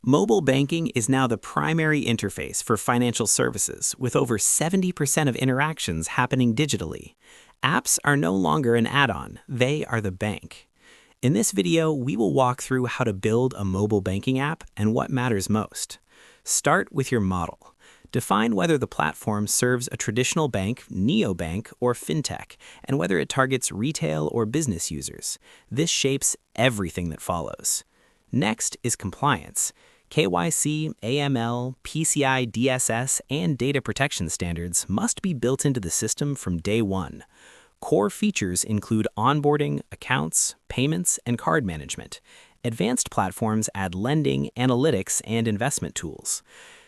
Mobile banking is now the primary interface for financial services, with over 70% of interactions happening digitally. Apps are no longer an add-on, they are the bank. In this video, we will walk through how to build a mobile banking app and what matters most. Start with your model. Define whether the platform serves a traditional bank, neobank, or FinTech, and whether it targets retail or business users. This shapes everything that follows. Next is compliance. KYC, AML, PCI DSS, and data protection standards must be built into the system from day one. Core features include onboarding, accounts, payments, and card management. Advanced platforms add lending, analytics, and investment tools.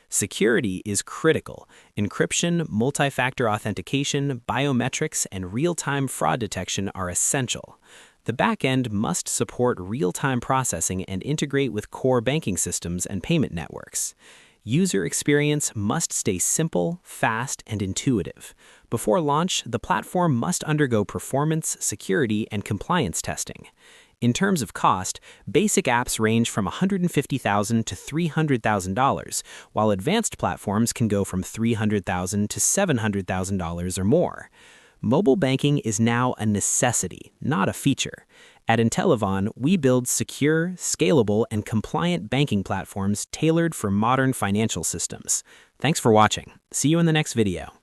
Security is critical. Encryption, multi-factor authentication, biometrics, and real-time fraud detection are essential. The backend must support real-time processing and integrate with core banking systems and payment networks. User experience must stay simple, fast, and intuitive. Before launch, the platform must undergo performance, security, and compliance testing. In terms of cost, basic apps range from $150,000 to $300,000, while advanced platforms can go from $300,000 to $700,000 or more. Mobile banking is now a necessity, not a feature. At Intellivon, we build secure, scalable, and compliant banking platforms tailored for modern financial systems. Thanks for watching. See you in the next video.